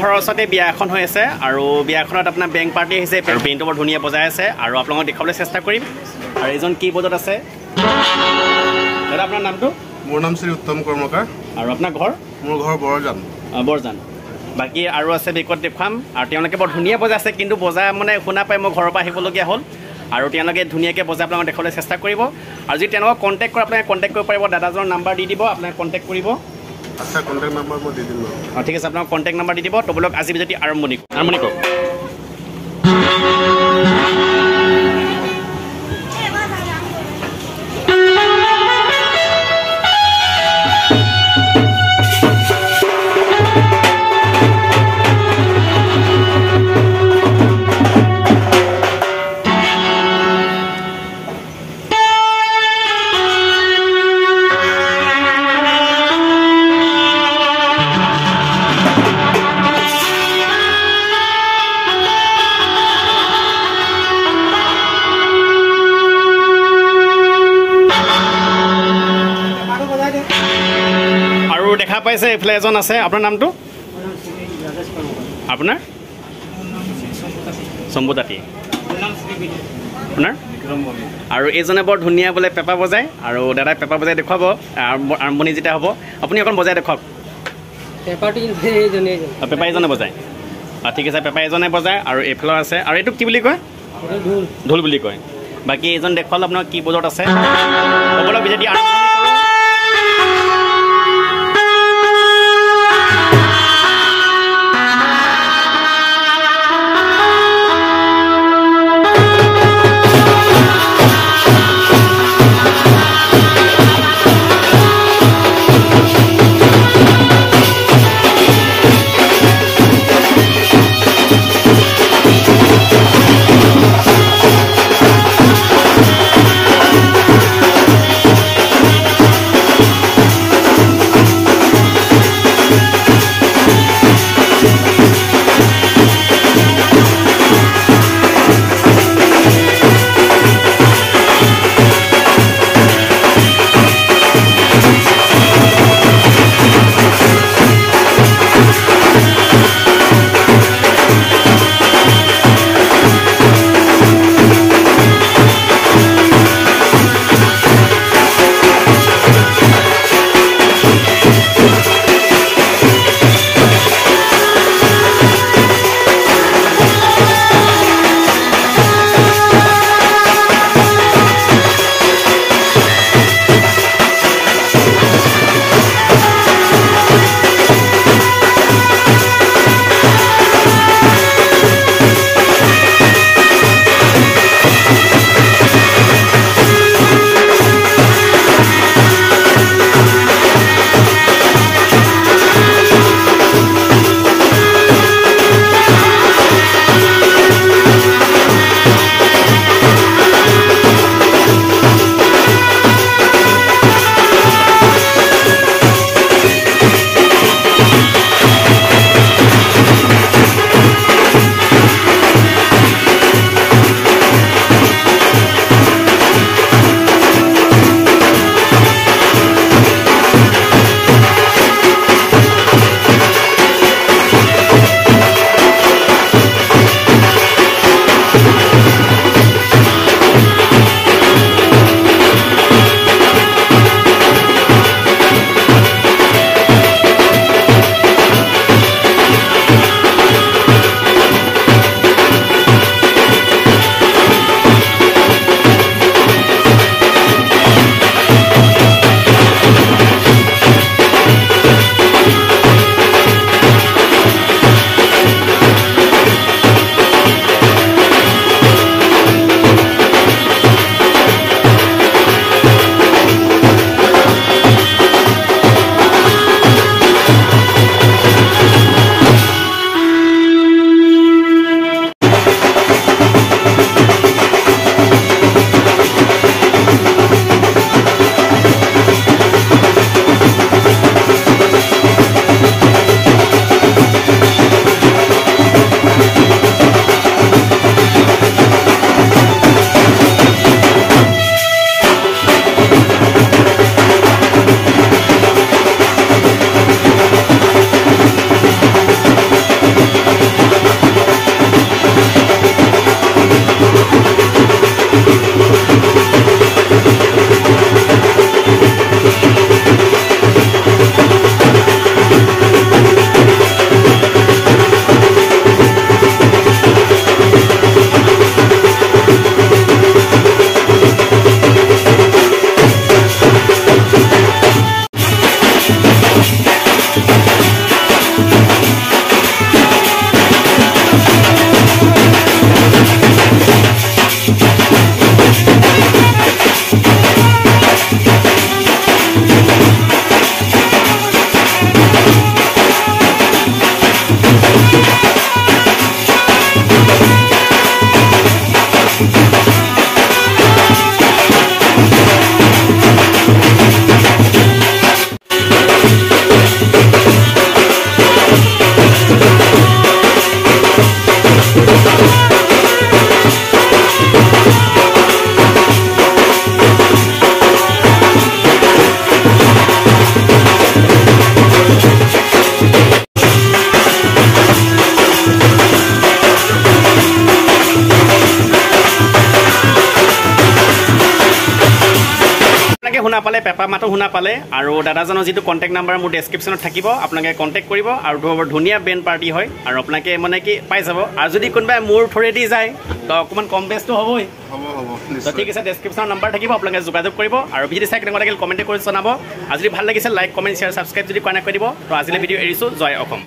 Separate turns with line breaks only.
ঘৰৰ ওচৰতে বিয়া এখন হৈ আছে আৰু বিয়াখনত আপোনাৰ বেংক পাৰ্টি আহিছে আৰু বেণ্ডটো বৰ ধুনীয়া বজাই আছে আৰু আপোনালোকক দেখাবলৈ চেষ্টা কৰিম আৰু এজন কীবোৰ্ডত আছে দাদা আপোনাৰ নামটো
মোৰ নাম শ্ৰী উত্তম কৰ্মকাৰ
আৰু আপোনাৰ ঘৰ
মোৰ ঘৰ বৰজান
বাকী আৰু আছে বেকত দেখুৱাম আৰু তেওঁলোকে বৰ ধুনীয়া বজাই আছে কিন্তু বজা মানে শুনা পাই মই ঘৰৰ পৰা আহিবলগীয়া হ'ল আৰু তেওঁলোকে ধুনীয়াকৈ বজাই আপোনালোকক দেখাবলৈ চেষ্টা কৰিব আৰু যদি তেওঁলোকক কণ্টেক্ট কৰে আপোনালোকে কণ্টেক্ট কৰিব পাৰিব দাদাজনৰ নাম্বাৰ দি দিব আপোনালোকে কণ্টেক্ট কৰিব
আচ্ছা কণ্টেক্ট নাম্বাৰ মই দি দিম
ঠিক আছে আপোনাক কণ্টেক্ট নাম্বাৰ দি দিব তবলক আজি যদি আৰম্ভণি কৰক দেখা পাইছে এইফালে এজন আছে আপোনাৰ নামটো আপোনাৰ সম্বুতাতি আপোনাৰ আৰু এইজনে বৰ ধুনীয়া বোলে পেপা বজায় আৰু দাদাই পেপা বজাই দেখুৱাব আৰম্ভণি যেতিয়া হ'ব আপুনি অকণ বজাই দেখুৱাওক পেপা এজনে বজায় ঠিক আছে পেপা এজনে বজায় আৰু এইফালৰ আছে আৰু এইটো কি বুলি কয় ঢোল বুলি কয় বাকী এইজন দেখুৱালে আপোনাৰ কি বজত আছে ক'বলৈ যদি শুনা পালে পেপা মাতো শুনা পালে আৰু দাদাজনৰ যিটো কণ্টেক্ট নাম্বাৰ মোৰ ডেছক্ৰিপশ্যনত থাকিব আপোনালোকে কণ্টেক্ট কৰিব আৰু বৰ ধুনীয়া বেণ্ড পাৰ্টি হয় আৰু আপোনালোকে মানে কি পাই যাব আৰু যদি কোনোবাই মোৰ থ্ৰুৱেদি যায় তো অকণমান কম বেছটো হ'বই তো ঠিক আছে ডেছক্ৰিপশ্যনৰ নাম্বাৰ থাকিব আপোনালোকে যোগাযোগ কৰিব আৰু যদি চাই কেনেকুৱা লাগিল কমেণ্ট কৰি জনাব আৰু যদি ভাল লাগিছে লাইক কমেণ্ট শ্বেয়াৰ ছাবস্ক্ৰাইব যদি কৰা নাই কৰি দিব তো আজিলৈ ভিডিঅ' এৰিছোঁ জয় অসম।